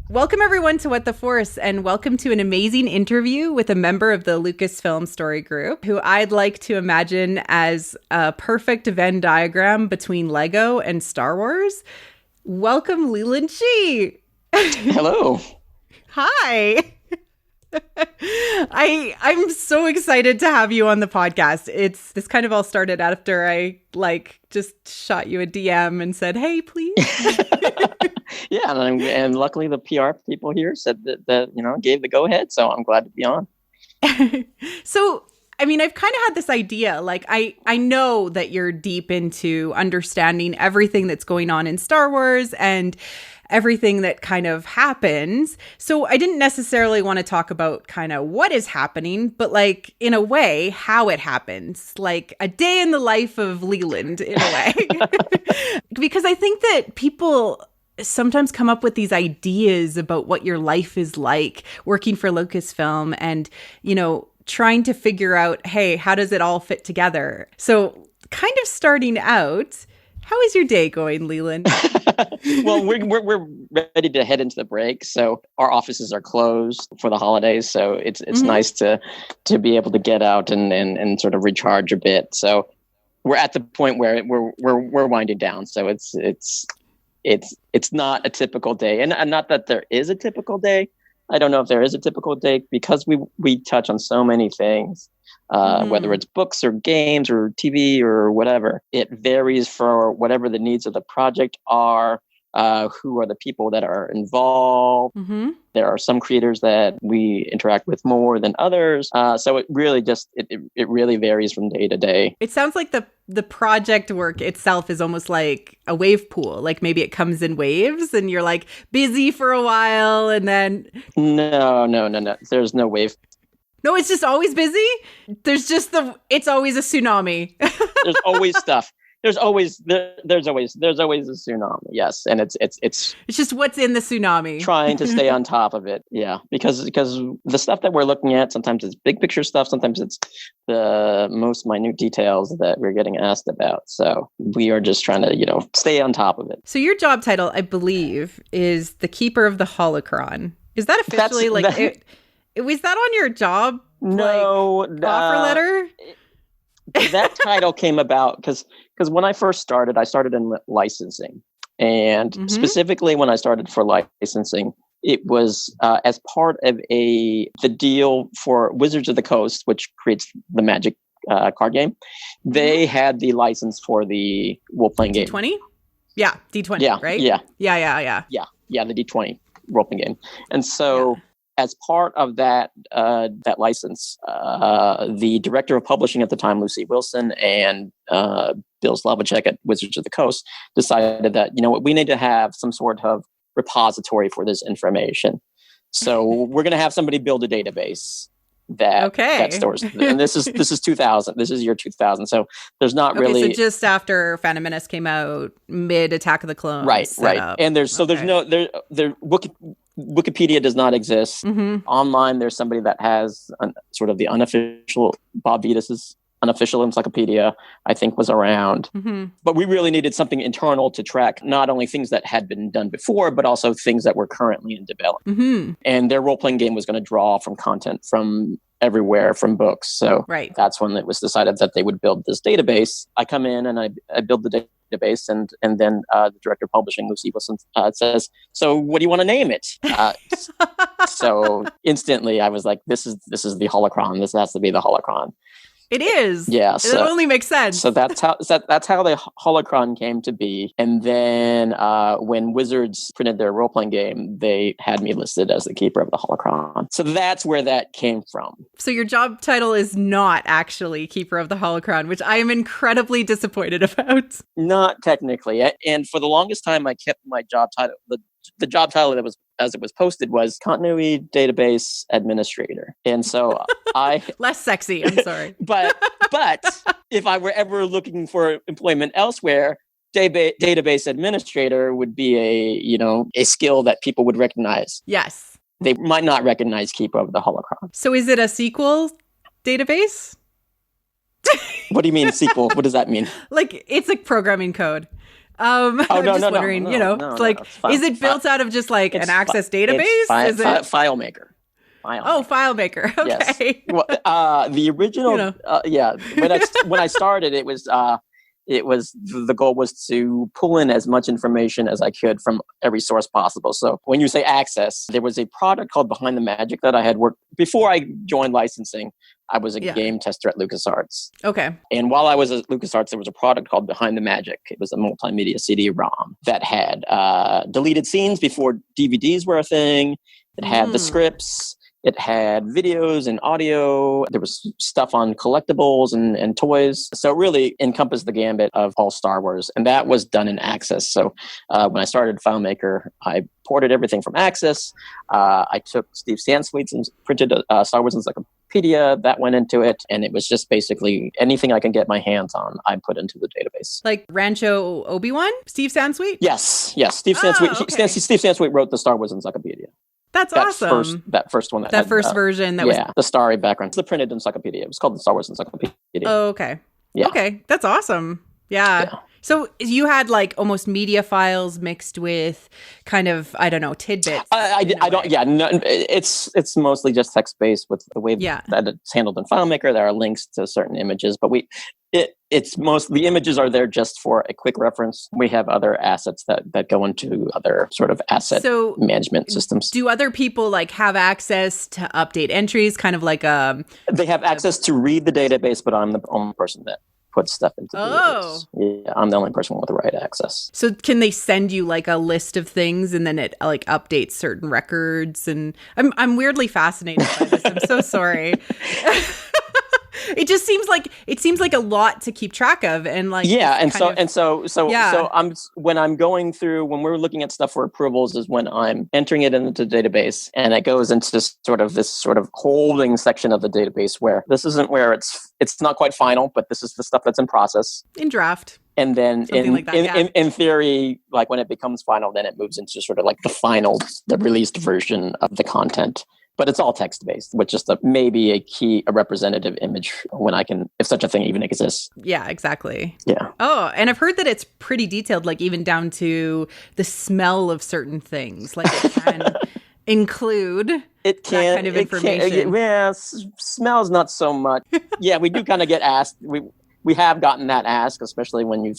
Welcome everyone to What the Force, and welcome to an amazing interview with a member of the Lucasfilm Storygroup, who I'd like to imagine as a perfect Venn diagram between Lego and Star Wars. Welcome, Leland Chee. Hello. Hi. I'm so excited to have you on the podcast. This kind of all started after I just shot you a DM and said, "Hey, please." Yeah, and luckily the PR people here said that gave the go ahead, so I'm glad to be on. So, I mean, I've kind of had this idea, I know that you're deep into understanding everything that's going on in Star Wars and everything that kind of happens. So I didn't necessarily want to talk about kind of what is happening, but in a way, how it happens, like a day in the life of Leland in a way. Because I think that people sometimes come up with these ideas about what your life is like working for Lucasfilm and, trying to figure out, hey, how does it all fit together? So kind of starting out, how is your day going, Leland? Well, we're ready to head into the break, so our offices are closed for the holidays. So it's nice to be able to get out and sort of recharge a bit. So we're at the point where we're winding down. So it's not a typical day, and not that there is a typical day. I don't know if there is a typical day because we touch on so many things. Whether it's books or games or TV or whatever, it varies for whatever the needs of the project are, who are the people that are involved. Mm-hmm. There are some creators that we interact with more than others. So it really it really varies from day to day. It sounds like the project work itself is almost like a wave pool. Like maybe it comes in waves and you're busy for a while and then... No. There's no wave. No, it's just always busy. It's always a tsunami. There's always stuff. There's always a tsunami. Yes, and it's just what's in the tsunami. Trying to stay on top of it. Yeah, because the stuff that we're looking at, sometimes it's big picture stuff, sometimes it's the most minute details that we're getting asked about. So we are just trying to stay on top of it. So your job title, I believe, is the Keeper of the Holocron. Is that officially was that on your job? No, offer letter? That title came about because when I first started, I started in licensing. And specifically when I started for licensing, it was as part of the deal for Wizards of the Coast, which creates the Magic card game. They had the license for the role-playing game. D20? Yeah, D20, yeah, right? Yeah, the D20 role-playing game. And so... Yeah. As part of that license, the director of publishing at the time, Lucy Wilson, and Bill Slavacek at Wizards of the Coast decided that, we need to have some sort of repository for this information. So we're going to have somebody build a database that stores. And this is 2000. This is year 2000. So there's not really. So just after Phantom Menace came out, mid Attack of the Clones. Right. And there's Wikipedia does not exist. Mm-hmm. Online, there's somebody that has sort of the unofficial, Bob Vitas's unofficial encyclopedia, I think, was around. Mm-hmm. But we really needed something internal to track not only things that had been done before, but also things that were currently in development. Mm-hmm. And their role-playing game was going to draw from content from everywhere, from books. So that's when it was decided that they would build this database. I come in and I build the database, and then the director of publishing, Lucy Wilson, says, "So what do you want to name it?" So instantly I was like, "This is the Holocron. This has to be the Holocron." It is. Yeah. It only makes sense. So that's how the Holocron came to be. And then when Wizards printed their role-playing game, they had me listed as the Keeper of the Holocron. So that's where that came from. So your job title is not actually Keeper of the Holocron, which I am incredibly disappointed about. Not technically. And for the longest time, I kept my job title. The job title that was, as it was posted, was Continuity Database Administrator. And so I... Less sexy, I'm sorry. But if I were ever looking for employment elsewhere, database administrator would be a skill that people would recognize. Yes. They might not recognize Keeper of the Holocron. So is it a SQL database? What do you mean SQL? What does that mean? Like, it's like programming code. Oh, I'm no, just no, no, wondering, no, it's no, no. like, is it built out of just like an access database? Is it FileMaker? FileMaker? Yes. Okay. Well, the original, yeah. When I started, the goal was to pull in as much information as I could from every source possible. So when you say access, there was a product called Behind the Magic that I had worked before I joined licensing. I was a game tester at LucasArts. Okay. And while I was at LucasArts, there was a product called Behind the Magic. It was a multimedia CD-ROM that had deleted scenes before DVDs were a thing. It had the scripts. It had videos and audio. There was stuff on collectibles and toys. So it really encompassed the gambit of all Star Wars. And that was done in Access. So when I started FileMaker, I ported everything from Access. I took Steve Sansweet's and printed a Star Wars encyclopedia that went into it. And it was just basically anything I can get my hands on, I put into the database. Like Rancho Obi-Wan? Steve Sansweet? Yes. Steve Sansweet. Okay. Steve Sansweet wrote the Star Wars encyclopedia. That's awesome. That first one. That first version. That was the starry background. It's the printed encyclopedia. It was called the Star Wars Encyclopedia. Oh, okay. Yeah. Okay. That's awesome. Yeah. So you had like almost media files mixed with kind of, I don't know, tidbits. I don't. Yeah. No, it's mostly just text based with the way that it's handled in FileMaker. There are links to certain images, but it's most the images are there just for a quick reference. We have other assets that go into other sort of asset management systems. Do other people like have access to update entries? Kind of like they have access to read the database, but I'm the only person that puts stuff into the database. Yeah, I'm the only person with the right access. So can they send you like a list of things and then it like updates certain records? And I'm weirdly fascinated by this. I'm so sorry. It just seems like a lot to keep track of, and like so I'm when we're looking at stuff for approvals is when I'm entering it into the database, and it goes into this sort of holding section of the database where this isn't where it's not quite final, but this is the stuff that's in process, in draft. And then in theory, like when it becomes final, then it moves into sort of like the released version of the content. But it's all text-based, with just maybe a representative image if such a thing even exists. Yeah, exactly. Yeah. Oh, and I've heard that it's pretty detailed, like even down to the smell of certain things. Like it can include that kind of information. Smells not so much. Yeah, we do kind of get asked. We have gotten that asked, especially when you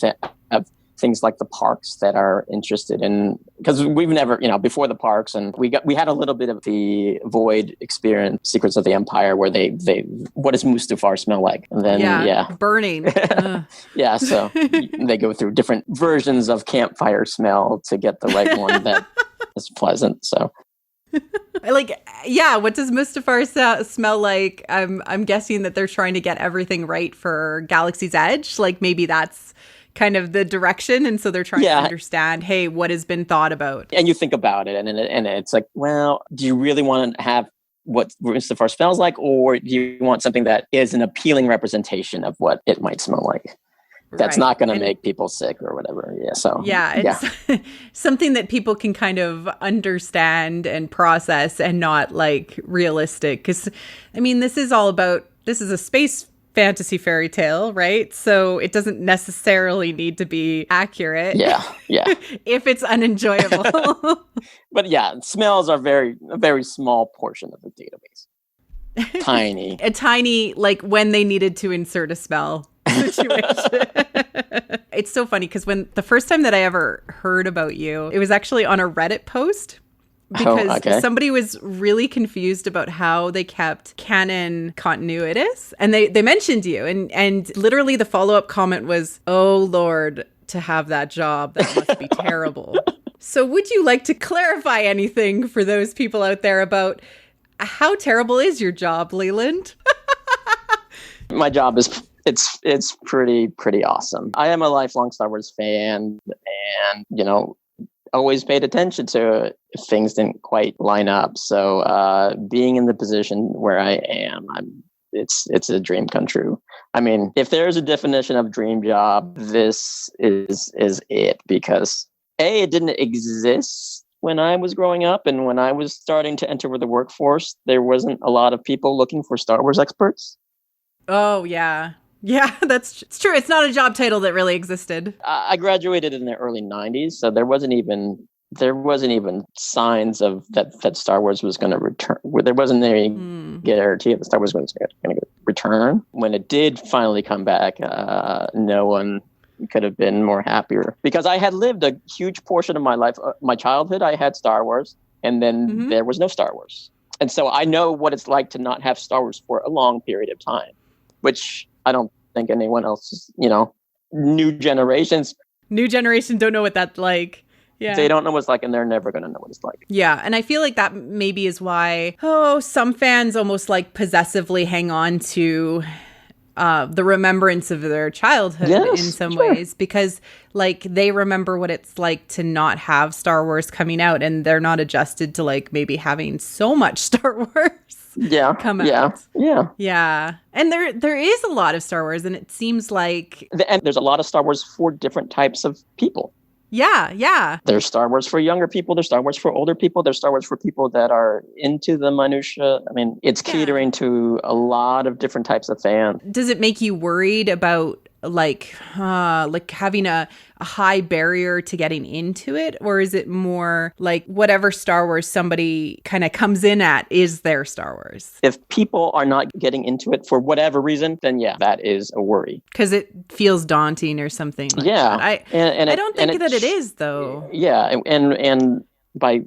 have things like the parks that are interested in, because we've never, before the parks, and we had a little bit of the Void experience, Secrets of the Empire, where they what does Mustafar smell like? And then burning. Yeah, so they go through different versions of campfire smell to get the right one that is pleasant. So. What does Mustafar smell like? I'm guessing that they're trying to get everything right for Galaxy's Edge. Like maybe that's kind of the direction, and so they're trying to understand, hey, what has been thought about? And you think about it, and it's like, well, do you really want to have what Mustafar smells like, or do you want something that is an appealing representation of what it might smell like? That's not going to make people sick or whatever. Yeah. So it's something that people can kind of understand and process, and not like realistic. Because this is a space fantasy fairy tale, right? So it doesn't necessarily need to be accurate. Yeah. If it's unenjoyable. But smells are a very small portion of the database. Tiny. A tiny, like when they needed to insert a smell situation. It's so funny because when the first time that I ever heard about you, it was actually on a Reddit post. Because somebody was really confused about how they kept canon continuities, and they mentioned you, and literally the follow-up comment was, "Oh Lord, to have that job, that must be terrible." So would you like to clarify anything for those people out there about how terrible is your job, Leland? My job is it's pretty awesome. I am a lifelong Star Wars fan, and always paid attention to if things didn't quite line up. So being in the position where I am, it's a dream come true. If there's a definition of dream job, this is it, because it didn't exist when I was growing up, and when I was starting to enter the workforce, there wasn't a lot of people looking for Star Wars experts. Oh yeah. Yeah, it's true. It's not a job title that really existed. I graduated in the early 90s, so there wasn't even signs of that Star Wars was going to return. There wasn't any guarantee that Star Wars was going to return. When it did finally come back, no one could have been more happier, because I had lived a huge portion of my life, my childhood. I had Star Wars, and then there was no Star Wars, and so I know what it's like to not have Star Wars for a long period of time, which I don't think anyone else, new generation don't know what that's like. Yeah. They don't know what it's like, and they're never going to know what it's like. Yeah, and I feel like that maybe is why, some fans almost like possessively hang on to the remembrance of their childhood in some ways, because like they remember what it's like to not have Star Wars coming out, and they're not adjusted to like maybe having so much Star Wars come out. Yeah. And there is a lot of Star Wars, and it seems like... And there's a lot of Star Wars for different types of people. Yeah. There's Star Wars for younger people. There's Star Wars for older people. There's Star Wars for people that are into the minutia. I mean, it's catering to a lot of different types of fans. Does it make you worried about like having a high barrier to getting into it? Or is it more like whatever Star Wars somebody kind of comes in at is their Star Wars? If people are not getting into it for whatever reason, then that is a worry. Because it feels daunting or something like that. I don't think that it is, though. Yeah, and by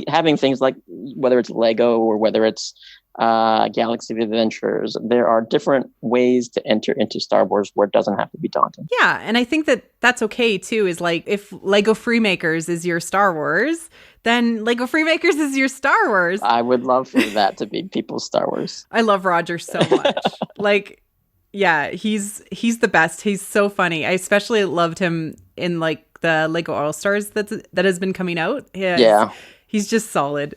having things like, whether it's Lego or whether it's Galaxy of Adventures, there are different ways to enter into Star Wars where it doesn't have to be daunting. Yeah, and I think that that's okay too, is like if Lego Freemakers is your Star Wars, then Lego Freemakers is your Star Wars. I would love for that to be people's Star Wars. I love Roger so much. Like, yeah, he's the best. He's so funny. I especially loved him in like the Lego All-Stars that has been coming out. He's just solid.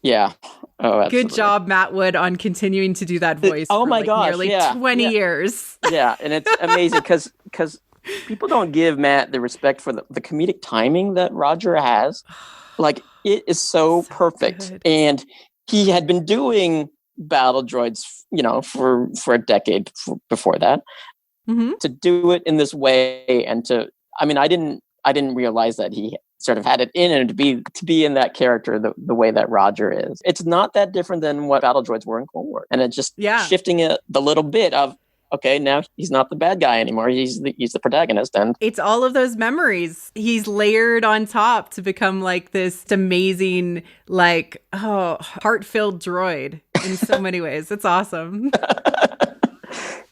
Yeah. Oh, absolutely. Good job, Matt Wood, on continuing to do that voice for nearly 20 years. Yeah, and it's amazing because people don't give Matt the respect for the comedic timing that Roger has. Like, it is so perfect. Good. And he had been doing battle droids, for a decade before that. Mm-hmm. To do it in this way and I didn't realize that he sort of had it in him to be in that character the way that Roger is. It's not that different than what battle droids were in Clone Wars. And it's just shifting it the little bit of, okay, now he's not the bad guy anymore. He's the protagonist. And it's all of those memories he's layered on top to become like this amazing, like, heart-filled droid in so many ways. It's awesome.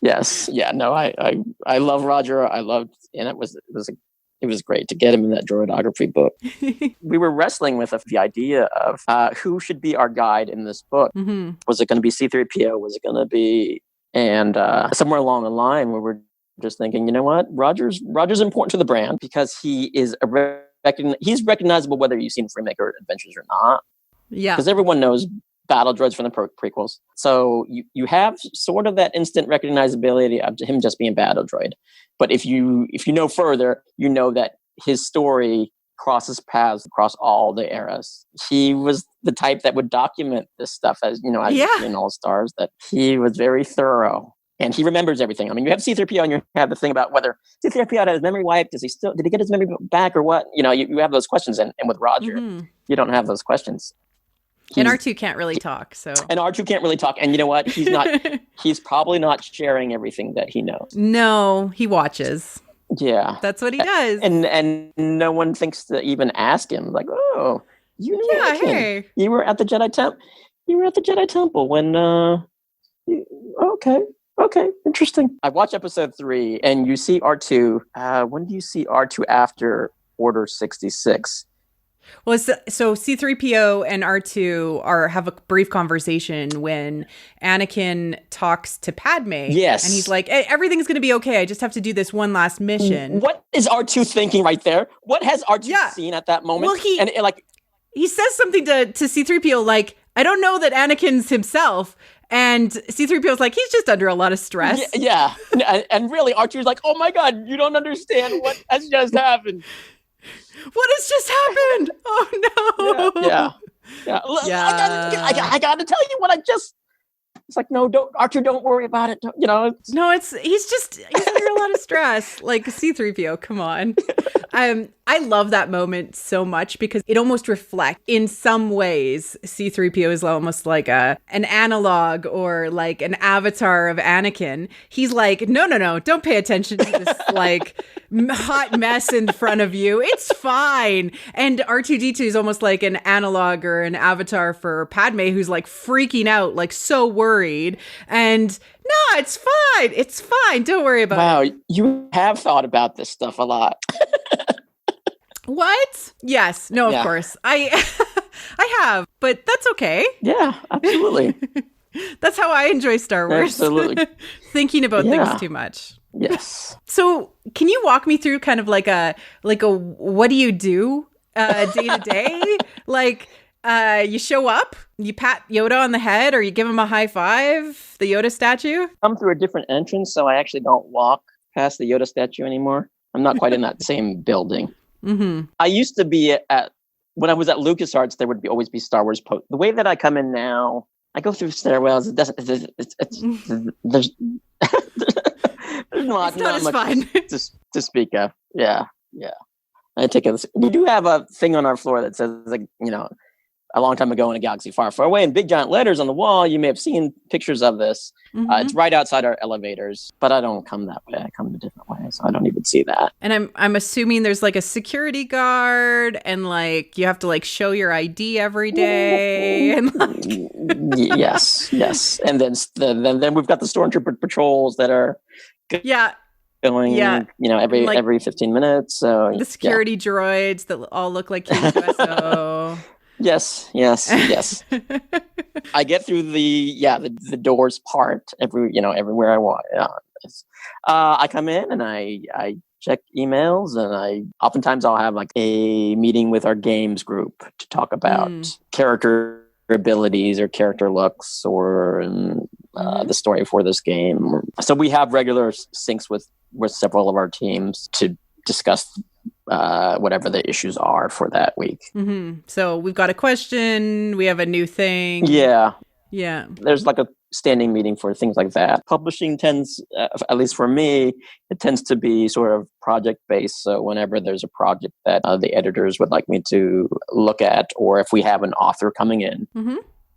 Yes. Yeah. No, I love Roger. And it was great to get him in that droidography book. We were wrestling with the idea of who should be our guide in this book. Mm-hmm. Was it going to be C-3PO? Was it going to be... And somewhere along the line, we were just thinking, you know what? Roger's important to the brand because he is he's recognizable whether you've seen Freemaker Adventures or not. Yeah. Because everyone knows battle droids from the prequels. So you have sort of that instant recognizability of him just being battle droid. But if you know further, you know that his story crosses paths across all the eras. He was the type that would document this stuff as you see in All Stars, that he was very thorough and he remembers everything. I mean, you have C-3PO and you have the thing about whether C-3PO had his memory wiped. Did he get his memory back or what? You have those questions. And with Roger, you don't have those questions. And R2 can't really talk. And R2 can't really talk. And you know what? He's probably not sharing everything that he knows. No, he watches. Yeah. That's what he does. And no one thinks to even ask him, like, oh, you know, hey. You were at the Jedi Temple. You were at the Jedi Temple when, okay, interesting. I watched episode 3 and you see R2. When do you see R2 after Order 66? Well, so C-3PO and R2 have a brief conversation when Anakin talks to Padme. Yes. And he's like, hey, everything's going to be okay. I just have to do this one last mission. What is R2 thinking right there? What has R2 seen at that moment? Well, he says something to C-3PO like, I don't know that Anakin's himself. And C-3PO's like, he's just under a lot of stress. Yeah. And really, R2's like, oh my God, you don't understand what has just happened. What has just happened? Oh no! Yeah. I got to tell you what I just It's like, no, don't, Archer, don't worry about it. You know, no, he's under a lot of stress. Like C-3PO, come on. I love that moment so much because it almost reflects, in some ways, C-3PO is almost like an analog or like an avatar of Anakin. He's like, no, don't pay attention to this like hot mess in front of you. It's fine. And R2-D2 is almost like an analog or an avatar for Padme, who's like freaking out, like so worried. And no, it's fine. It's fine. Don't worry about it. Wow, you have thought about this stuff a lot. What? Yes. No, of course. I have, but that's okay. Yeah, absolutely. That's how I enjoy Star Wars. Absolutely. Thinking about things too much. Yes. So can you walk me through kind of like a what do you do day to day? Like you show up, you pat Yoda on the head, or you give him a high five, the Yoda statue? Come through a different entrance, so I actually don't walk past the Yoda statue anymore. I'm not quite in that same building. Mm-hmm. I used to be when I was at LucasArts, there would always be Star Wars posts. The way that I come in now, I go through stairwells. It doesn't. There's not much fun to speak of. Yeah. I take it. We do have a thing on our floor that says, like, you know, a long time ago in a galaxy far, far away, in big giant letters on the wall. You may have seen pictures of this. Mm-hmm. It's right outside our elevators, but I don't come that way. I come a different way, so I don't even see that. And I'm assuming there's like a security guard, and like you have to like show your ID every day, and like yes, and then we've got the stormtrooper patrols that are going, you know, every 15 minutes. So the security droids that all look like K2SO. Yes. I get through the doors part everywhere I want. I come in and I check emails, and oftentimes I'll have like a meeting with our games group to talk about character abilities or character looks or the story for this game. So we have regular syncs with several of our teams to discuss whatever the issues are for that week. Mm-hmm. So we've got a question, we have a new thing. Yeah. There's like a standing meeting for things like that. Publishing tends, at least for me, it tends to be sort of project based. So whenever there's a project that the editors would like me to look at, or if we have an author coming in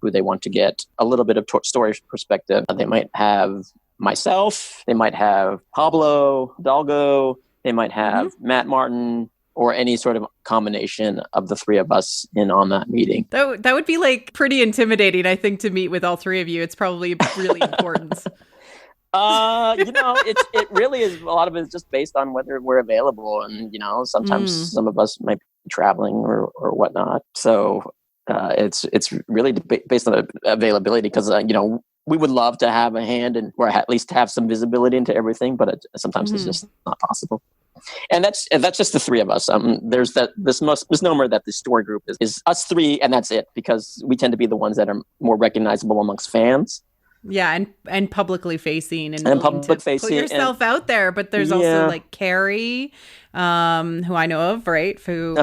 who they want to get a little bit of story perspective, they might have myself, they might have Pablo Hidalgo, they might have Matt Martin, or any sort of combination of the three of us in on that meeting. That would be like pretty intimidating, I think, to meet with all three of you. It's probably really important. It really is. A lot of it is just based on whether we're available, and sometimes some of us might be traveling or whatnot. So it's really based on availability, because we would love to have a hand or at least have some visibility into everything, but sometimes it's just not possible. And that's just the three of us. There's this misnomer that the story group is us three, and that's it, because we tend to be the ones that are more recognizable amongst fans. Yeah, and publicly facing and public facing, put yourself out there. But there's also like Carrie, who I know of, right? Who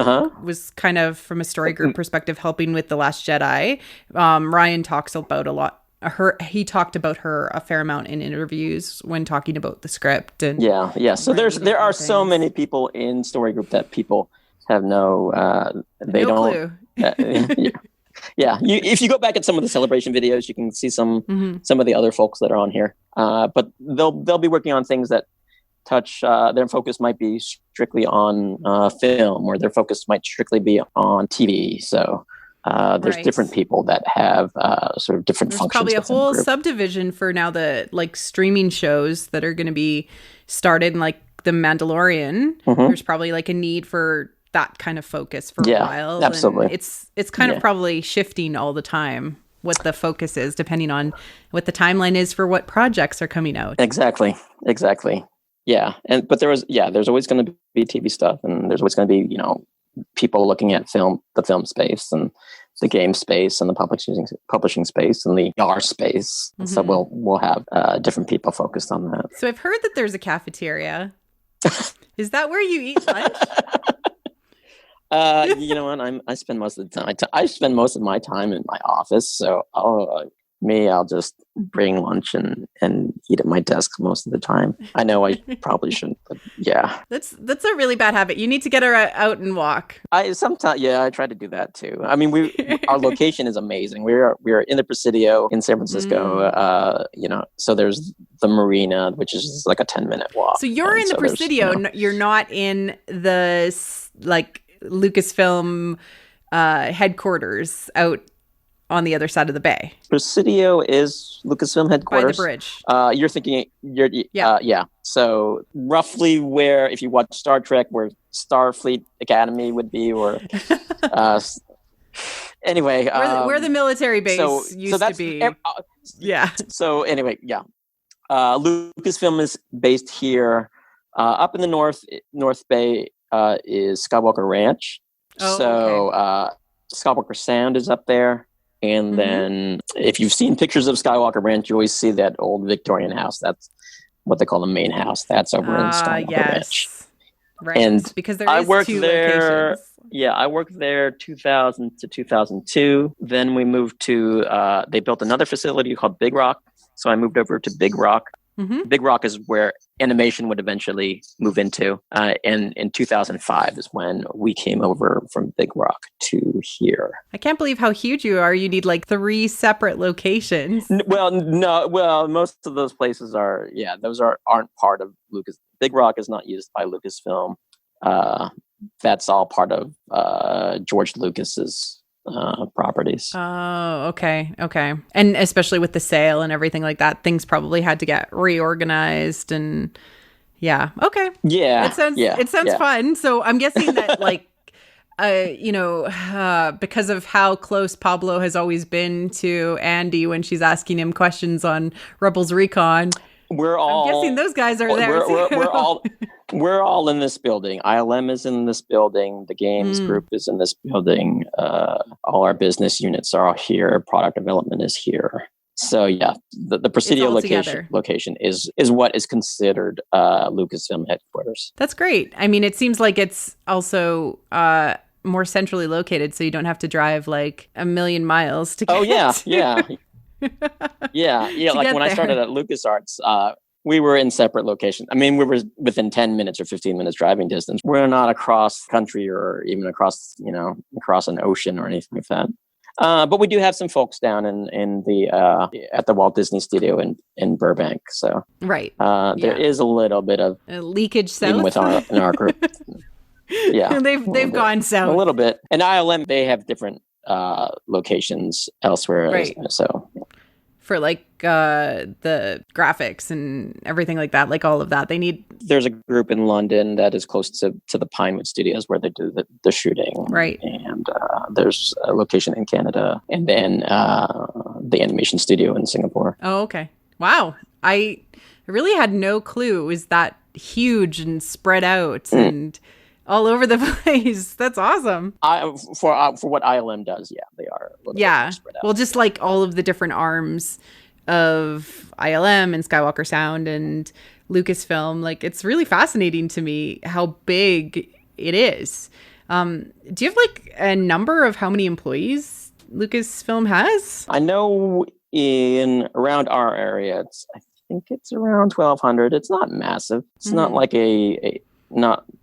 was kind of, from a story group perspective, helping with The Last Jedi. Ryan talks about a lot. He talked about her a fair amount in interviews when talking about the script. And so there are so many people in story group that people have no clue. If you go back at some of the celebration videos, you can see some of the other folks that are on here. But they'll be working on things that touch, their focus might be strictly on film, or their focus might strictly be on TV. So there's different people that have sort of different functions. There's probably a whole subdivision for now, the like streaming shows that are going to be started, like The Mandalorian. There's probably like a need for that kind of focus for a while. Absolutely. And it's kind of probably shifting all the time what the focus is, depending on what the timeline is for what projects are coming out. Exactly. Yeah. But there's always going to be TV stuff, and there's always going to be, people looking at the film space and the game space and the publishing space and the R space. So we'll have different people focused on that. So I've heard that there's a cafeteria. Is that where you eat lunch? You know what? I spend most of the time. I spend most of my time in my office. So me, I'll just bring lunch and eat at my desk most of the time. I know I probably shouldn't, but yeah. That's a really bad habit. You need to get her out and walk. I try to do that too. I mean, our location is amazing. We're in the Presidio in San Francisco. So there's the marina, which is like a 10-minute walk. So you're in the Presidio. You're not in the like Lucasfilm headquarters out on the other side of the bay. Presidio is Lucasfilm headquarters. By the bridge. You're thinking, yeah. So roughly where, if you watch Star Trek, where Starfleet Academy would be, or anyway. Where the military base used to be. Yeah. So anyway, yeah. Lucasfilm is based here. Up in the North Bay is Skywalker Ranch. Skywalker Sound is up there. And then if you've seen pictures of Skywalker Ranch, you always see that old Victorian house. That's what they call the main house. That's over in Skywalker Ranch. Right. And because there is two locations. Yeah, I worked there 2000 to 2002. Then we moved to, they built another facility called Big Rock. So I moved over to Big Rock. Big Rock is where animation would eventually move into. And in 2005 is when we came over from Big Rock to here. I can't believe how huge you are. You need like 3 separate locations. Well, most of those places those aren't part of Lucas. Big Rock is not used by Lucasfilm. That's all part of George Lucas's properties. Oh, okay. And especially with the sale and everything like that, things probably had to get reorganized and okay. Yeah. It sounds fun. So I'm guessing that like, because of how close Pablo has always been to Andy when she's asking him questions on Rebels Recon, I'm guessing those guys are there. We're all in this building. ILM is in this building. The games group is in this building. All our business units are all here. Product development is here. So yeah, the Presidio location is what is considered Lucasfilm headquarters. That's great. I mean, it seems like it's also more centrally located, so you don't have to drive like a million miles to get. Oh yeah. Like when I started at LucasArts, we were in separate locations. I mean, we were within 10 minutes or 15 minutes driving distance. We're not across country or even across an ocean or anything like that. But we do have some folks down in the at the Walt Disney Studio in Burbank. So right, there is a little bit of leakage south even with in our group. Yeah, they've gone south a little bit. And ILM, they have different locations elsewhere. Right. So for like the graphics and everything like that, like all of that, there's a group in London that is close to the Pinewood Studios where they do the shooting. Right. And there's a location in Canada, and then the animation studio in Singapore. Oh, okay. Wow. I really had no clue it was that huge and spread out and all over the place. That's awesome. For what ILM does, they are a little bit spread out. Well, just like all of the different arms of ILM and Skywalker Sound and Lucasfilm, like it's really fascinating to me how big it is. Do you have like a number of how many employees Lucasfilm has? I know in around our area, I think it's around 1,200. It's not massive. It's not like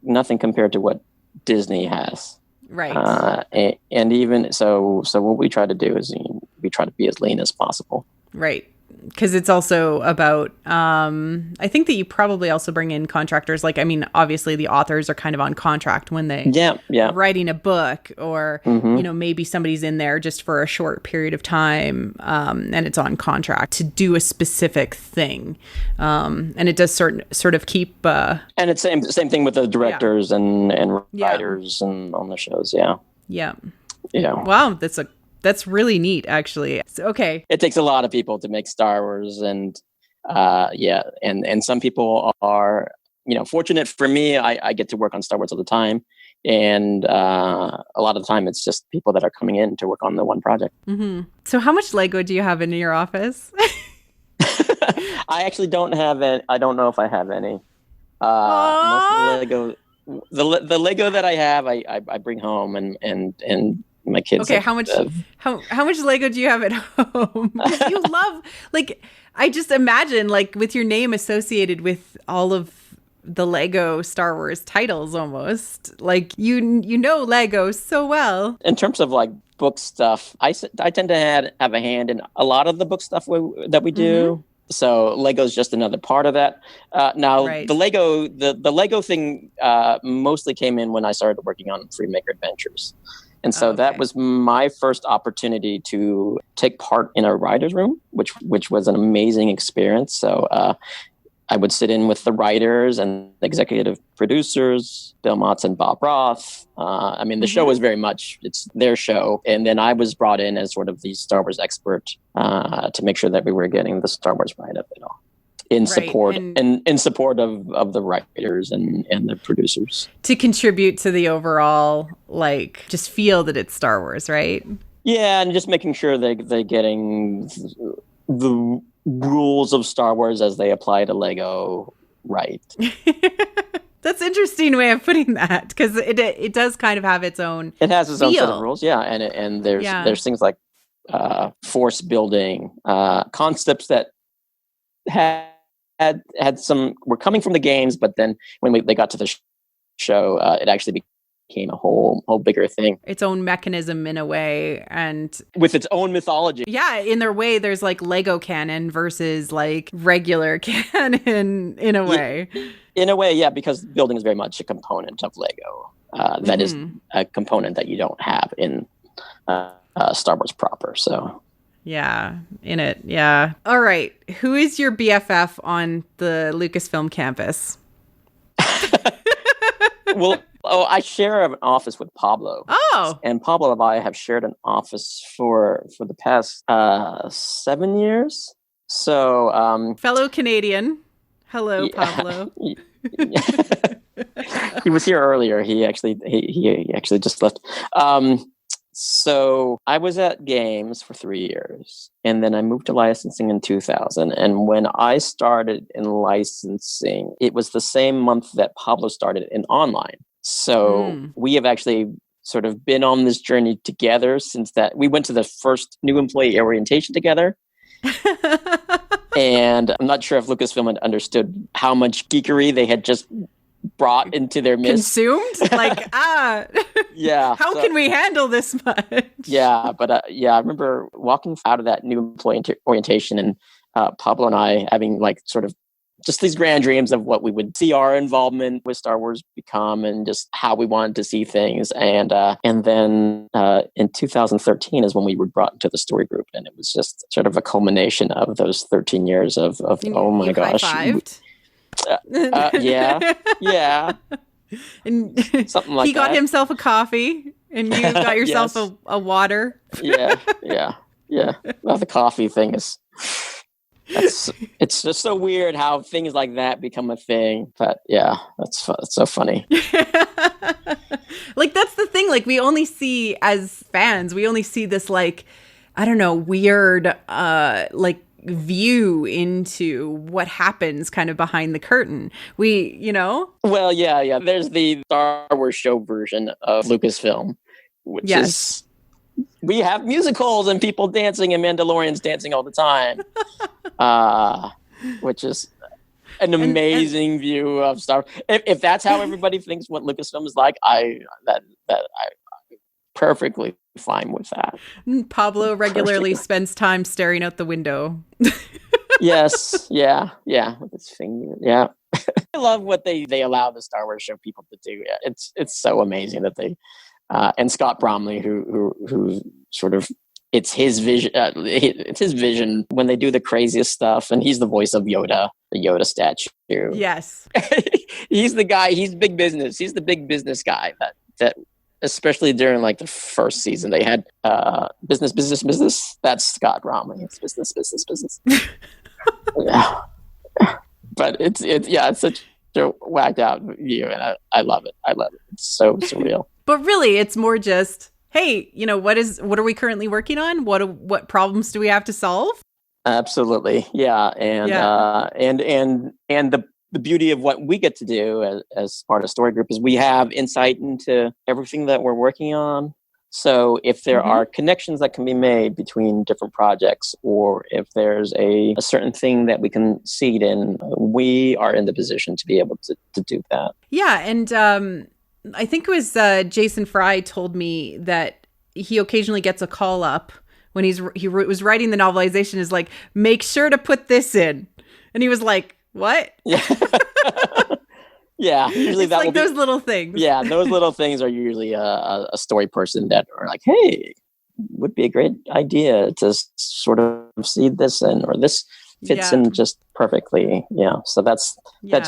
nothing compared to what Disney has. Right. And even so what we try to do is we try to be as lean as possible. Right. Because it's also about, I think that you probably also bring in contractors. Like, I mean, obviously the authors are kind of on contract when they writing a book or, maybe somebody's in there just for a short period of time and it's on contract to do a specific thing. And it does sort of keep... and it's same thing with the directors and writers and on the shows. Yeah. Yeah. Yeah. Wow. That's really neat, actually. Okay. It takes a lot of people to make Star Wars, and and some people are, fortunate for me. I get to work on Star Wars all the time, and a lot of the time it's just people that are coming in to work on the one project. Mm-hmm. So, how much Lego do you have in your office? I actually don't have it. I don't know if I have any. Most of the Lego, the Lego that I have, I bring home and my kids. Okay, how much Lego do you have at home? 'Cause you love, like, I just imagine, like, with your name associated with all of the Lego Star Wars titles, almost like you know Lego so well. In terms of like book stuff, I tend to have a hand in a lot of the book stuff that we do. So Lego's just another part of that. Now Right. the Lego thing mostly came in when I started working on Freemaker Adventures. And so that was my first opportunity to take part in a writer's room, which was an amazing experience. So I would sit in with the writers and executive producers, Bill Motz and Bob Roth. I mean, the show was very much, it's their show. And then I was brought in as sort of the Star Wars expert to make sure that we were getting the Star Wars right up, in support and in support of the writers and the producers. To contribute to the overall, like, just feel that it's Star Wars, right? Yeah, and just making sure they're getting the rules of Star Wars as they apply to Lego right. That's an interesting way of putting that, because it does kind of have its own It has its own set of feel. rules, yeah. And there's things like force building, concepts that had some were coming from the games, but then when they got to the show, it actually became a whole bigger thing. Its own mechanism in a way, and with its own mythology. Yeah, in their way, there's like Lego canon versus like regular canon in a way. In a way, yeah, because building is very much a component of Lego. That is a component that you don't have in Star Wars proper. So. Yeah, in it. Yeah. All right. Who is your BFF on the Lucasfilm campus? Well, I share an office with Pablo. Oh. And Pablo and I have shared an office for the past 7 years. So, fellow Canadian. Hello, Pablo. He was here earlier. He actually just left. So I was at Games for 3 years, and then I moved to licensing in 2000. And when I started in licensing, it was the same month that Pablo started in online. So we have actually sort of been on this journey together since that. We went to the first new employee orientation together. And I'm not sure if Lucasfilm had understood how much geekery they had just brought into their midst. Consumed? Like, yeah. How can we handle this much? Yeah, but I remember walking out of that new employee orientation and Pablo and I having like sort of just these grand dreams of what we would see our involvement with Star Wars become and just how we wanted to see things. And then in 2013 is when we were brought into the story group, and it was just sort of a culmination of those 13 years of oh my gosh. High-fived? Yeah. And something like that. He got himself a coffee, and you got yourself a water. Yeah. Well, the coffee thing is... it's just so weird how things like that become a thing. But yeah, that's so funny. Like, that's the thing. Like, we only see, as fans, this, like, I don't know, weird, like, view into what happens kind of behind the curtain. Well, yeah. There's the Star Wars show version of Lucasfilm, which is... We have musicals and people dancing and Mandalorians dancing all the time, which is an amazing view of Star Wars. If that's how everybody thinks what Lucasfilm is like, I'm perfectly fine with that. Pablo regularly spends time staring out the window. Yes, yeah, with his finger, yeah. I love what they allow the Star Wars show people to do. Yeah, it's so amazing that they. And Scott Bromley, who sort of, it's his vision. It's his vision when they do the craziest stuff, and he's the voice of Yoda, the Yoda statue. Yes, he's the guy. He's big business. He's the big business guy. That especially during like the first season, they had business. That's Scott Bromley. It's business. Yeah, but it's such a whacked out view, and I love it. It's so surreal. But really, it's more just, hey, what are we currently working on? What problems do we have to solve? Absolutely, yeah, and the beauty of what we get to do as part of Story Group is we have insight into everything that we're working on. So if there are connections that can be made between different projects, or if there's a certain thing that we can seed in, we are in the position to be able to do that. Yeah. And I think it was Jason Fry told me that he occasionally gets a call up when he was writing the novelization, is like, make sure to put this in. And he was like, what? Yeah. Yeah, usually it's that like will be, those little things. Yeah, those little things are usually a story person that are like, hey, would be a great idea to sort of seed this in, or this fits in just perfectly. Yeah, so that's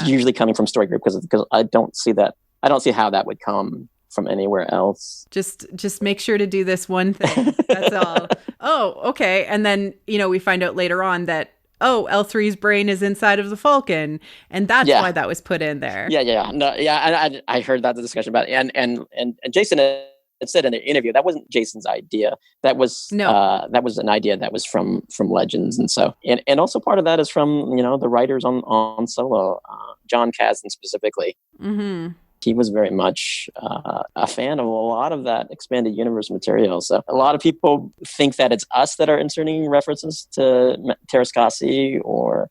usually coming from Storygroup, because I don't see that. I don't see how that would come from anywhere else. Just make sure to do this one thing. That's all. Oh, okay. And then, we find out later on that, L3's brain is inside of the Falcon, and that's why that was put in there. Yeah. No, yeah, I heard that the discussion about it. And Jason had said in the interview that wasn't Jason's idea. That was an idea that was from Legends, and so and also part of that is from the writers on Solo, John Kasdan specifically. Mm-hmm. He was very much a fan of a lot of that expanded universe material. So a lot of people think that it's us that are inserting references to Terrascasi or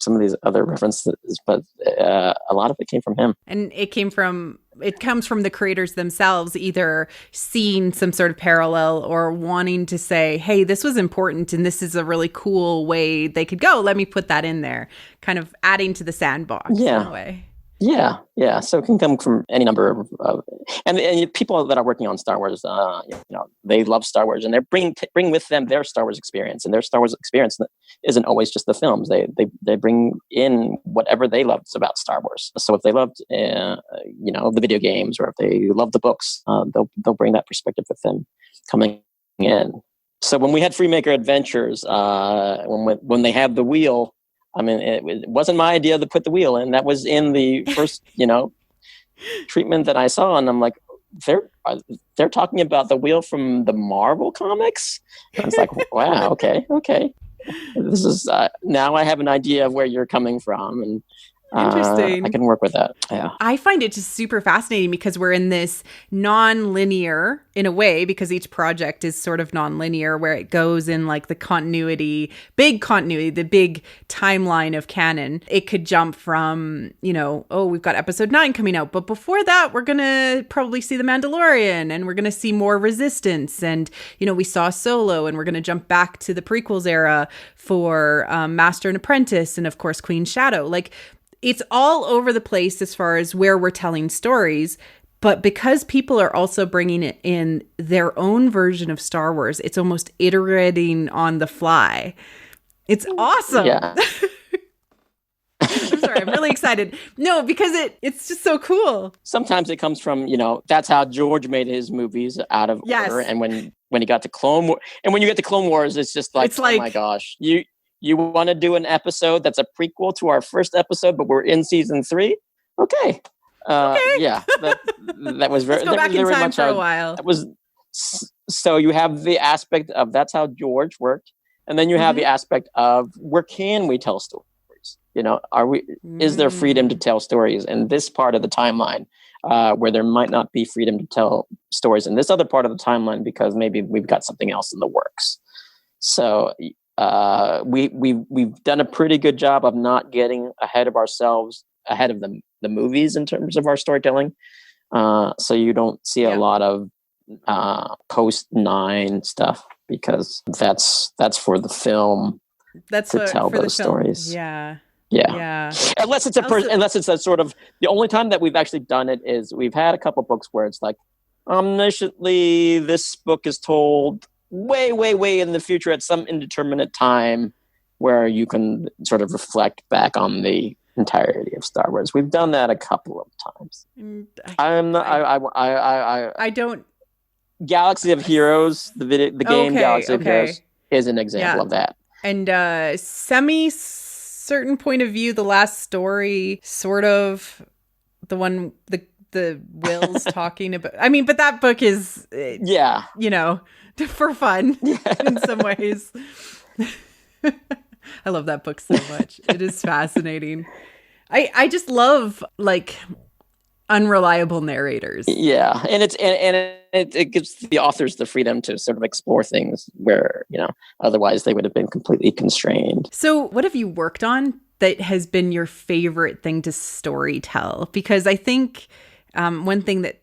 some of these other references, but a lot of it came from him. And it comes from the creators themselves, either seeing some sort of parallel or wanting to say, hey, this was important and this is a really cool way they could go. Let me put that in there. Kind of adding to the sandbox in a way. Yeah. So it can come from any number of and people that are working on Star Wars. They love Star Wars, and they bring with them their Star Wars experience. And their Star Wars experience isn't always just the films. They bring in whatever they loved about Star Wars. So if they loved the video games, or if they love the books, they'll bring that perspective with them coming in. So when we had Freemaker Adventures, when they have the wheel. I mean, it wasn't my idea to put the wheel in. That was in the first, treatment that I saw, and I'm like, they're talking about the wheel from the Marvel comics. And it's like, wow, okay. This is now I have an idea of where you're coming from, and interesting. I can work with that. Yeah, I find it just super fascinating because we're in this non-linear, in a way, because each project is sort of non-linear, where it goes in like the big continuity, the big timeline of canon. It could jump from, we've got episode 9 coming out, but before that, we're going to probably see The Mandalorian, and we're going to see more Resistance. And, we saw Solo, and we're going to jump back to the prequels era for Master and Apprentice, and of course, Queen's Shadow. Like, it's all over the place as far as where we're telling stories. But because people are also bringing it in their own version of Star Wars, it's almost iterating on the fly. It's awesome. Yeah. I'm sorry, I'm really excited. No, because it's just so cool. Sometimes it comes from, that's how George made his movies, out of order. And when he got to Clone Wars, and when you get to Clone Wars, it's just like, oh my gosh, you want to do an episode that's a prequel to our first episode, but we're in season 3? Okay. Yeah, that was very. Let's go back in time for a while. That was so you have the aspect of that's how George worked, and then you have the aspect of where can we tell stories? Is there freedom to tell stories in this part of the timeline, where there might not be freedom to tell stories in this other part of the timeline because maybe we've got something else in the works. So we've done a pretty good job of not getting ahead of ourselves, ahead of the movies in terms of our storytelling. So you don't see a lot of post 9 stuff, because that's for the film. That's to tell those stories. Yeah. Unless it's a sort of, the only time that we've actually done it is we've had a couple books where it's like, omnisciently, this book is told way, way, way in the future at some indeterminate time, where you can sort of reflect back on the entirety of Star Wars. We've done that a couple of times. I don't. Galaxy of Heroes, the game Galaxy of Heroes is an example of that. And certain point of view, the last story, sort of the one the Will's talking about. I mean, but that book is for fun in some ways. I love that book so much. It is fascinating. I just love, like, unreliable narrators. Yeah, and it gives the authors the freedom to sort of explore things where, otherwise they would have been completely constrained. So what have you worked on that has been your favorite thing to story tell? Because I think one thing that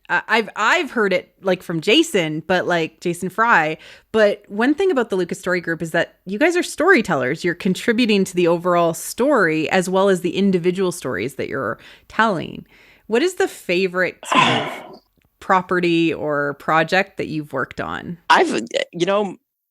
I've heard it like from Jason, but like Jason Fry. But one thing about the Lucas Story Group is that you guys are storytellers. You're contributing to the overall story as well as the individual stories that you're telling. What is the favorite sort of property or project that you've worked on?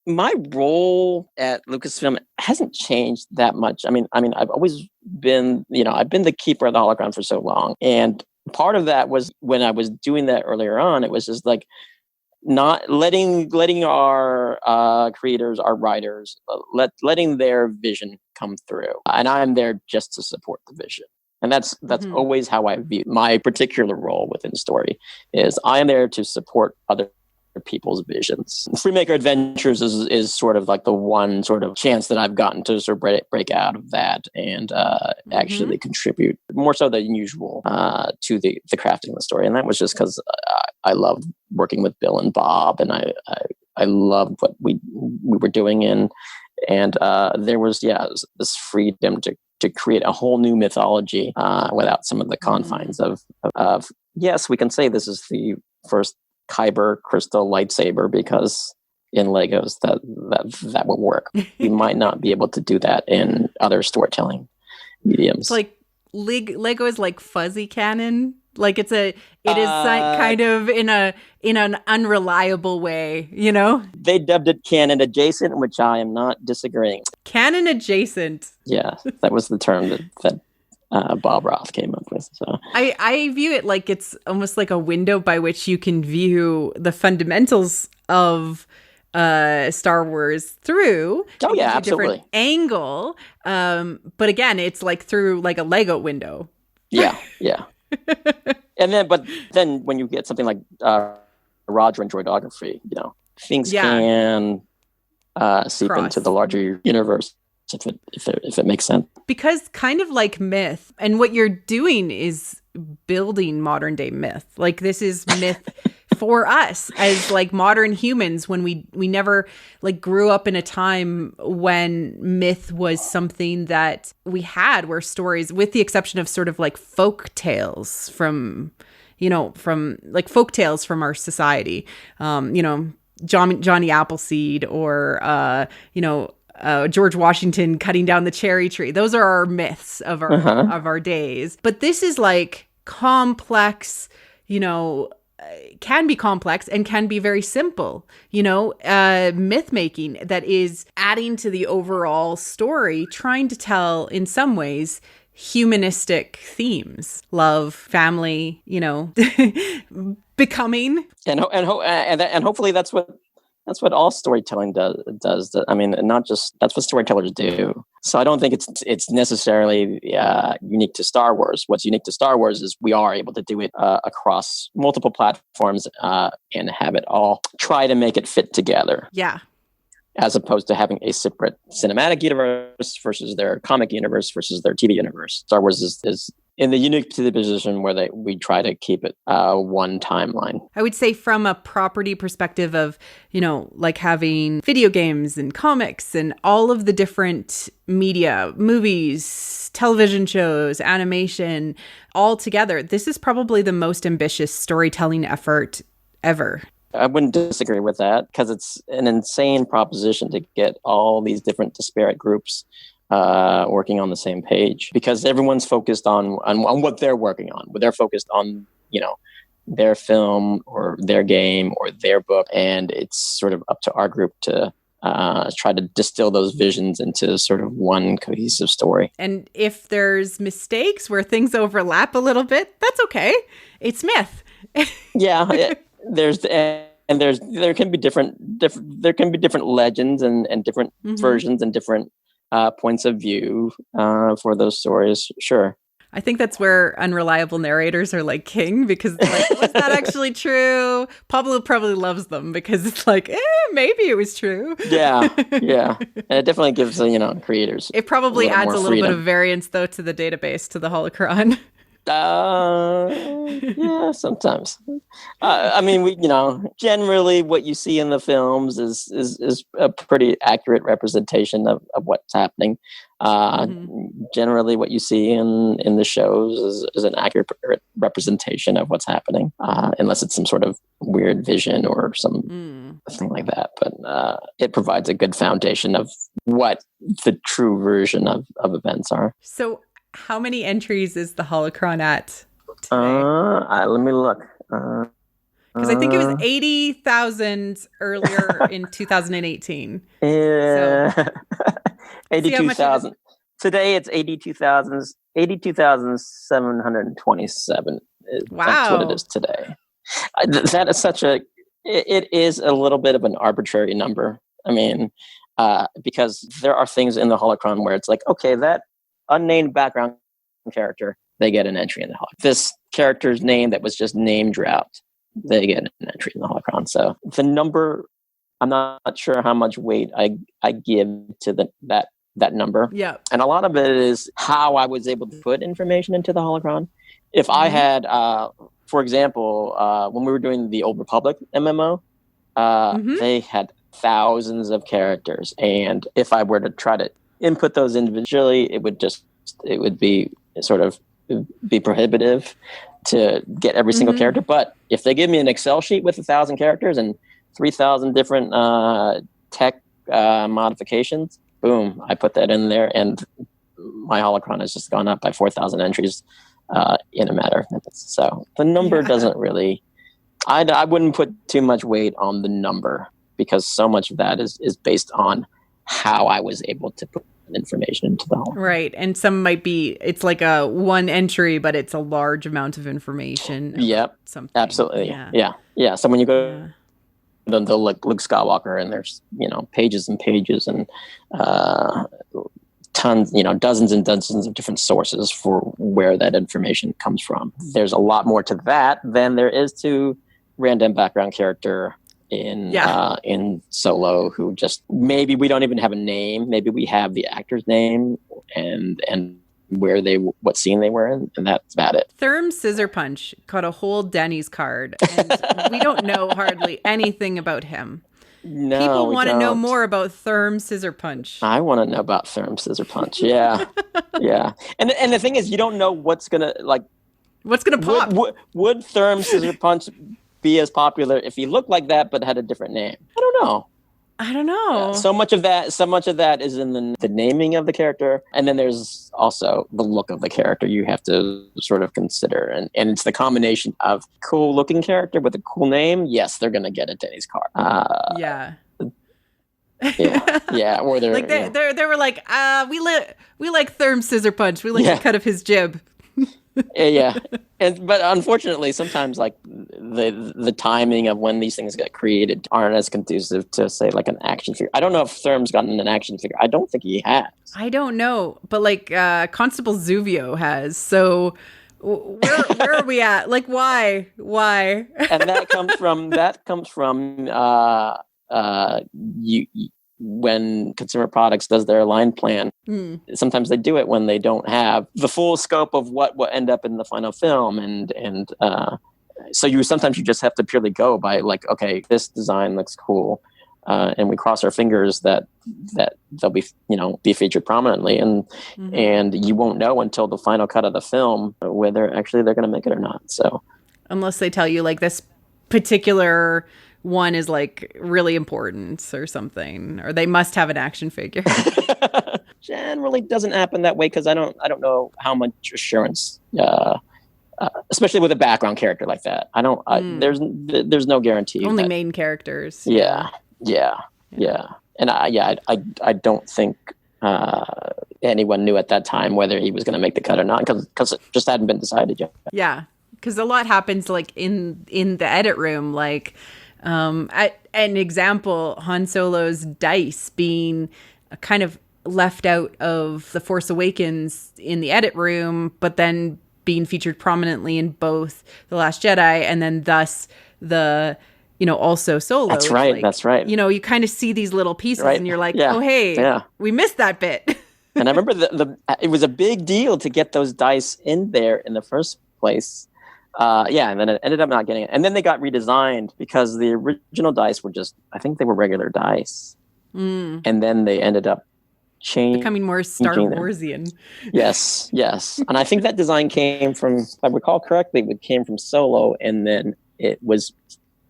My role at Lucasfilm hasn't changed that much. I mean, I've always been, I've been the keeper of the Holocron for so long. And part of that was when I was doing that earlier on, it was just like not letting our creators, our writers, letting their vision come through. And I'm there just to support the vision. And that's always how I view my particular role within story is I am there to support other people's visions. Freemaker Adventures is sort of like the one sort of chance that I've gotten to sort of break out of that and actually contribute more so than usual to the crafting of the story. And that was just because I loved working with Bill and Bob, and I loved what we were doing and there was this freedom to create a whole new mythology without some of the confines of yes, we can say this is the first Kyber crystal lightsaber because in Legos that would work. We might not be able to do that in other storytelling mediums. It's like Lego is like fuzzy canon. Like it is kind of in an unreliable way, They dubbed it canon adjacent, which I am not disagreeing. Canon adjacent. Yeah, that was the term that Bob Roth came up with. So I view it like it's almost like a window by which you can view the fundamentals of Star Wars through absolutely different angle. But again, it's like through like a Lego window. Yeah. And then when you get something like Roger and Droidography, things can seep into the larger universe. If it makes sense. Because kind of like myth, and what you're doing is building modern day myth. Like this is myth for us as like modern humans when we never like grew up in a time when myth was something that we had, where stories, with the exception of sort of like folk tales from like folk tales from our society, Johnny Appleseed or George Washington cutting down the cherry tree. Those are our myths of our days. But this is like complex, can be complex and can be very simple, myth making that is adding to the overall story, trying to tell in some ways humanistic themes, love, family, becoming. And hopefully that's what all storytelling does. I mean, not just that's what storytellers do. So I don't think it's necessarily unique to Star Wars. What's unique to Star Wars is we are able to do it across multiple platforms and have it all try to make it fit together. Yeah. As opposed to having a separate cinematic universe versus their comic universe versus their TV universe. Star Wars is in the unique to the position where we try to keep it one timeline. I would say from a property perspective of, like having video games and comics and all of the different media, movies, television shows, animation, all together, this is probably the most ambitious storytelling effort ever. I wouldn't disagree with that because it's an insane proposition to get all these different disparate groups working on the same page, because everyone's focused on what they're working on. They're focused on, their film or their game or their book. And it's sort of up to our group to try to distill those visions into sort of one cohesive story. And if there's mistakes where things overlap a little bit, that's okay. It's myth. Yeah. There can be different legends and different versions and different points of view for those stories. Sure. I think that's where unreliable narrators are like king, because like, was that actually true? Pablo probably loves them because it's like, maybe it was true. Yeah. And it definitely gives creators. It probably adds a little freedom. bit of variance though to the database, to the Holocron. Yeah, sometimes. I mean, generally what you see in the films is a pretty accurate representation of what's happening. Generally, what you see in the shows is an accurate representation of what's happening, unless it's some sort of weird vision or some thing like that. But it provides a good foundation of what the true version of events are. So, how many entries is the Holocron at today? Let me look. Because I think it was 80,000 earlier in 2018. Yeah. So, 82,000. Today it's 82,727. Wow. That's what it is today. That is it is a little bit of an arbitrary number. I mean, because there are things in the Holocron where it's like, okay, that unnamed background character, they get an entry in the Holocron. This character's name that was just name dropped, they get an entry in the Holocron. So the number, I'm not sure how much weight I give to that number. Yeah. And a lot of it is how I was able to put information into the Holocron. If I had, for example, when we were doing the Old Republic MMO, they had thousands of characters. And if I were to try to input those individually, it would be sort of be prohibitive to get every single character. But if they give me an Excel sheet with 1,000 characters and 3,000 different tech modifications, boom, I put that in there, and my Holocron has just gone up by 4,000 entries in a matter of minutes. So the number doesn't really, I wouldn't put too much weight on the number, because so much of that is based on how I was able to put information into the Holocron. Right. And some might be, it's like a one entry, but it's a large amount of information. Yep. Something. Absolutely. Yeah. So when you go the Luke Skywalker, and there's, pages and pages and tons, dozens and dozens of different sources for where that information comes from. There's a lot more to that than there is to random background character in Solo, who just, maybe we don't even have a name. Maybe we have the actor's name and what scene they were in, and that's about it. Therm Scissor Punch caught a whole Denny's card, and we don't know hardly anything about him. No, people want to know more about Therm Scissor Punch. I want to know about Therm Scissor Punch. Yeah, yeah. And the thing is, you don't know what's gonna pop. Would Therm Scissor Punch be as popular if he looked like that but had a different name? I don't know. Yeah, so much of that is in the naming of the character, and then there's also the look of the character you have to sort of consider, and it's the combination of cool looking character with a cool name. Yes, they're gonna get a Denny's card. Yeah. Or they're like they were like, we like Therm Scissor Punch. We like the cut of his jib. But unfortunately, sometimes like the timing of when these things get created aren't as conducive to, say, like an action figure. I don't know if Therm's gotten an action figure. I don't think he has. I don't know, but like Constable Zuvio has. So where are we at? Like, why? And that comes from when Consumer Products does their line plan. Sometimes they do it when they don't have the full scope of what will end up in the final film, and so you just have to purely go by, like, okay, this design looks cool, and we cross our fingers that they'll be featured prominently, and you won't know until the final cut of the film whether actually they're going to make it or not. So unless they tell you, like, this particular one is like really important or something, or they must have an action figure. Generally doesn't happen that way, because I don't know how much assurance, especially with a background character like that. There's no guarantee. Only main characters. Yeah. And I don't think anyone knew at that time whether he was going to make the cut or not, because it just hadn't been decided yet. Yeah, because a lot happens like in the edit room, like. An example, Han Solo's dice being kind of left out of The Force Awakens in the edit room, but then being featured prominently in both The Last Jedi, and then thus the, also Solo. That's right. Like, that's right. You kind of see these little pieces, and you're like, oh, hey, we missed that bit. And I remember it was a big deal to get those dice in there in the first place. And then it ended up not getting it. And then they got redesigned because the original dice were I think they were regular dice. And then they ended up becoming more Star Warsian. Yes. And I think that design came from, if I recall correctly, it came from Solo, and then it was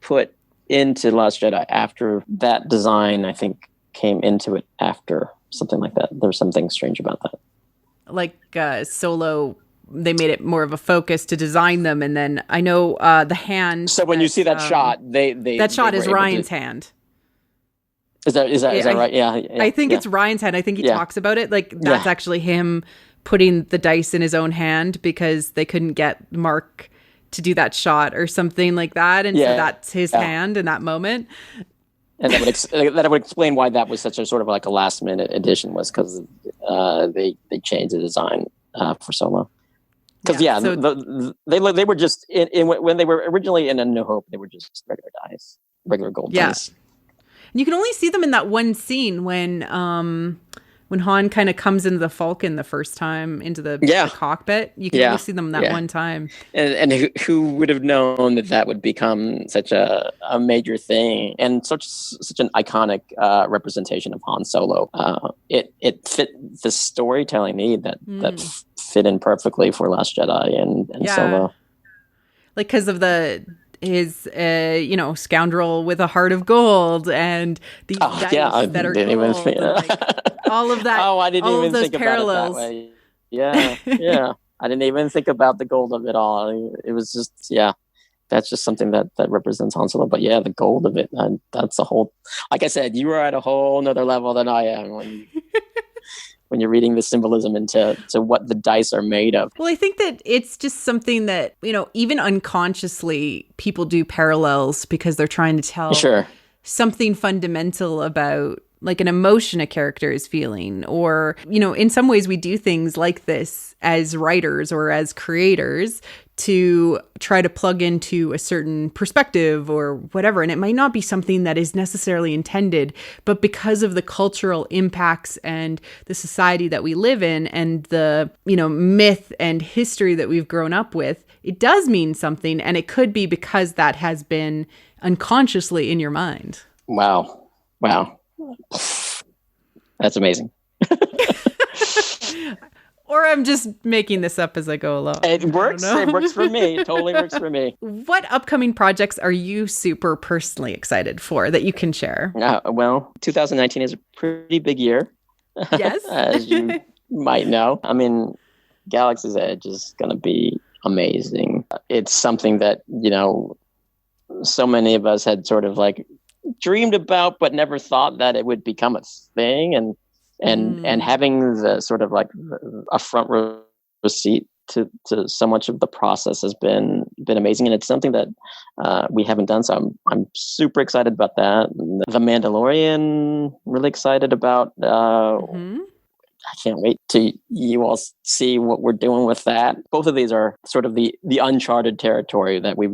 put into Last Jedi after that design, I think, came into it after, something like that. There's something strange about that. Like Solo, they made it more of a focus to design them, and then I know the hand. So when you see that shot, that shot is Ryan's hand. Is that right? Yeah. I think it's Ryan's hand. I think he talks about it. Like that's actually him putting the dice in his own hand because they couldn't get Mark to do that shot or something like that, and so that's his hand in that moment. And that would explain why that was such a sort of like a last minute addition, was because they changed the design for Solo. Because they were just when they were originally in A New Hope, they were just regular gold dice. And you can only see them in that one scene when Han kind of comes into the Falcon the first time into the cockpit. You can only see them that one time. And who would have known that would become such a major thing and such an iconic representation of Han Solo. It fit the storytelling need that fit in perfectly for Last Jedi and Solo. Like because of his scoundrel with a heart of gold and these dice that are gold, all of that. I didn't even think parallels. about it that way. Yeah. I didn't even think about the gold of it all. It was just that's just something that represents Han Solo. But the gold of it, that's a whole. Like I said, you are at a whole nother level than I am when you're reading the symbolism into what the dice are made of. Well, I think that it's just something that, even unconsciously people do parallels because they're trying to tell something fundamental about like an emotion a character is feeling. Or, in some ways we do things like this as writers or as creators to try to plug into a certain perspective or whatever. And it might not be something that is necessarily intended, but because of the cultural impacts and the society that we live in and the, myth and history that we've grown up with, it does mean something. And it could be because that has been unconsciously in your mind. Wow. That's amazing. Or I'm just making this up as I go along. It works. It works for me. It totally works for me. What upcoming projects are you super personally excited for that you can share? 2019 is a pretty big year. Yes. As you might know. I mean, Galaxy's Edge is going to be amazing. It's something that, so many of us had sort of like dreamed about, but never thought that it would become a thing. And having the sort of like a front row seat to so much of the process has been amazing, and it's something that we haven't done. So I'm super excited about that. The Mandalorian, really excited about. I can't wait to you all see what we're doing with that. Both of these are sort of the uncharted territory that we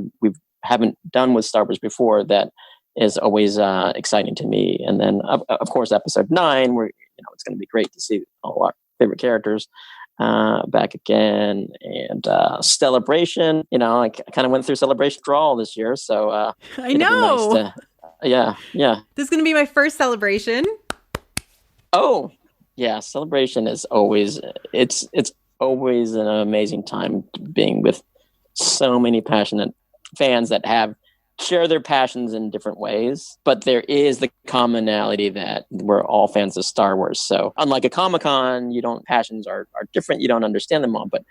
haven't done with Star Wars before. That is always exciting to me. And then of course Episode 9, where it's going to be great to see all our favorite characters back again. And Celebration, I kind of went through Celebration Drawl this year, so I know. Nice to, This is going to be my first Celebration. Oh, yeah, Celebration is always it's always an amazing time being with so many passionate fans that share their passions in different ways, but there is the commonality that we're all fans of Star Wars. So unlike a Comic-Con, passions are different. You don't understand them all, but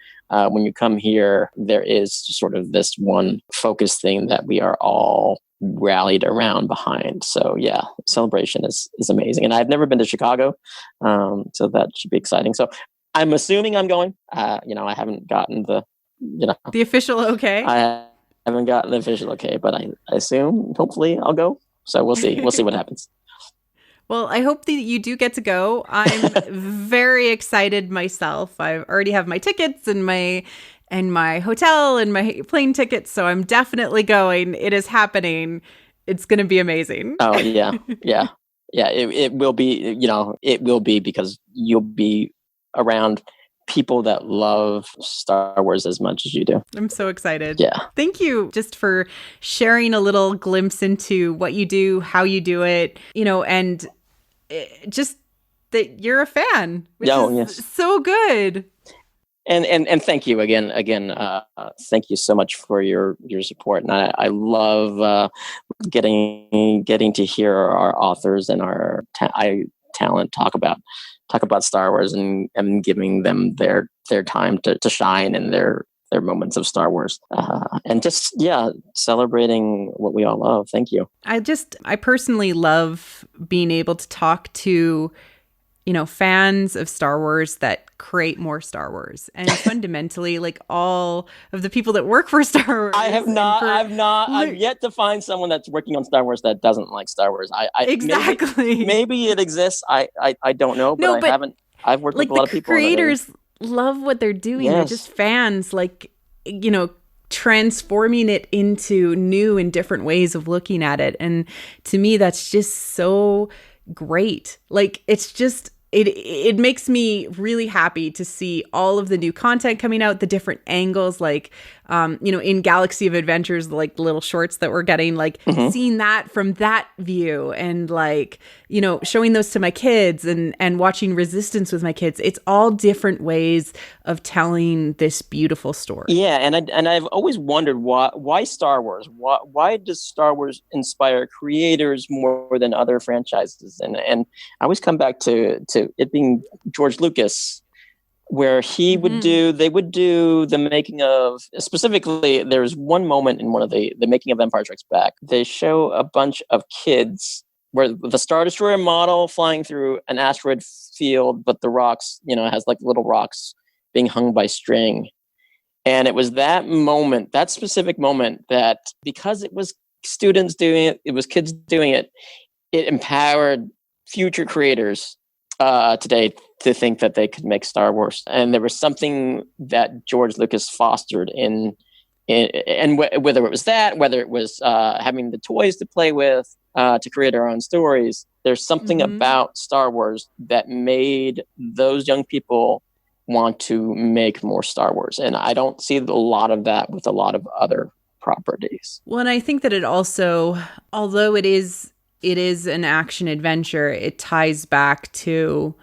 when you come here, there is sort of this one focus thing that we are all rallied around behind. So yeah, Celebration is amazing. And I've never been to Chicago, so that should be exciting. So I'm assuming I'm going. I haven't gotten the official okay. I haven't gotten the official okay, but I assume hopefully I'll go. So we'll see. We'll see what happens. Well, I hope that you do get to go. I'm very excited myself. I already have my tickets and my hotel and my plane tickets, so I'm definitely going. It is happening. It's going to be amazing. Oh yeah. It will be. It will be because you'll be around people that love Star Wars as much as you do. I'm so excited. Yeah. Thank you just for sharing a little glimpse into what you do, how you do it, and just that you're a fan, which is so good. And thank you again. Thank you so much for your support. And I love getting to hear our authors and our talent talk about Star Wars and giving them their time to shine in their moments of Star Wars, and just celebrating what we all love. Thank you. I personally love being able to talk to fans of Star Wars that create more Star Wars, and fundamentally, like all of the people that work for Star Wars. I've yet to find someone that's working on Star Wars that doesn't like Star Wars. Exactly. Maybe it exists. I don't know, but I haven't. I've worked with a lot of people. Creators love what they're doing. Yes. They're just fans, transforming it into new and different ways of looking at it. And to me, that's just so great. It's just it makes me really happy to see all of the new content coming out, the different angles, in Galaxy of Adventures, the little shorts that we're getting, seeing that from that view, and showing those to my kids and watching Resistance with my kids. It's all different ways of telling this beautiful story. Yeah, and I've always wondered why Star Wars? Why does Star Wars inspire creators more than other franchises? And I always come back to it being George Lucas, where they would do the making of, specifically, there's one moment in one of the making of Empire Strikes Back. They show a bunch of kids where the Star Destroyer model flying through an asteroid field, but the rocks, has little rocks being hung by string. And it was that moment, that specific moment, that because it was students doing it, it was kids doing it, it empowered future creators today to think that they could make Star Wars. And there was something that George Lucas fostered in whether it was that, whether it was having the toys to play with, to create our own stories, there's something about Star Wars that made those young people want to make more Star Wars. And I don't see a lot of that with a lot of other properties. Well, and I think that it also, although it is an action adventure, it ties back to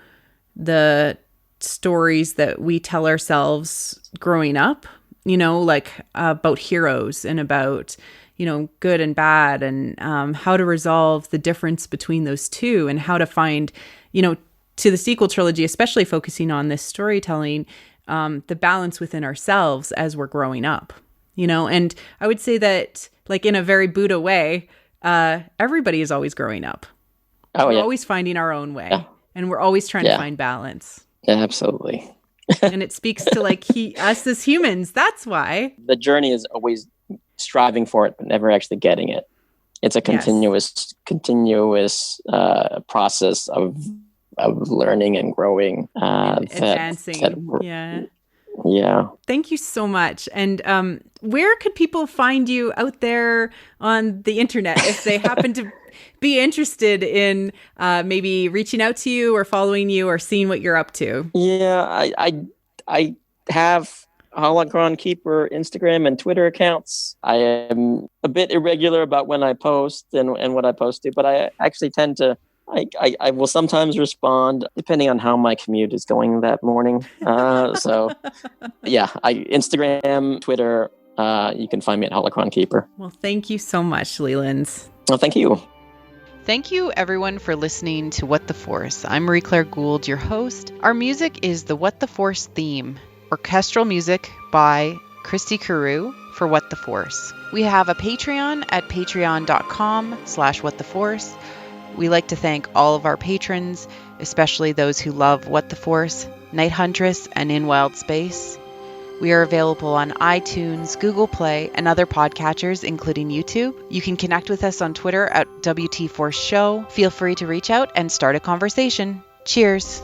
the stories that we tell ourselves growing up, about heroes and about, good and bad, and how to resolve the difference between those two, and how to find, to the sequel trilogy, especially focusing on this storytelling, the balance within ourselves as we're growing up, and I would say that, in a very Buddha way, everybody is always growing up. We're always finding our own way, and we're always trying to find balance. Yeah, absolutely. And it speaks to us as humans. That's why the journey is always striving for it, but never actually getting it. It's a continuous process of learning and growing, advancing. Yeah. Thank you so much. And where could people find you out there on the internet if they happen to be interested in maybe reaching out to you or following you or seeing what you're up to? Yeah, I have Holocron Keeper Instagram and Twitter accounts. I am a bit irregular about when I post and what I post to, but I actually tend to I will sometimes respond depending on how my commute is going that morning. So yeah, Instagram, Twitter, you can find me at Holocron Keeper. Well, thank you so much, Leland. Well, thank you. Thank you, everyone, for listening to What the Force. I'm Marie-Claire Gould, your host. Our music is the What the Force theme, orchestral music by Christy Carew for What the Force. We have a Patreon at patreon.com/whattheforce. We like to thank all of our patrons, especially those who love What the Force, Night Huntress, and In Wild Space. We are available on iTunes, Google Play, and other podcatchers, including YouTube. You can connect with us on Twitter at WT Force Show. Feel free to reach out and start a conversation. Cheers.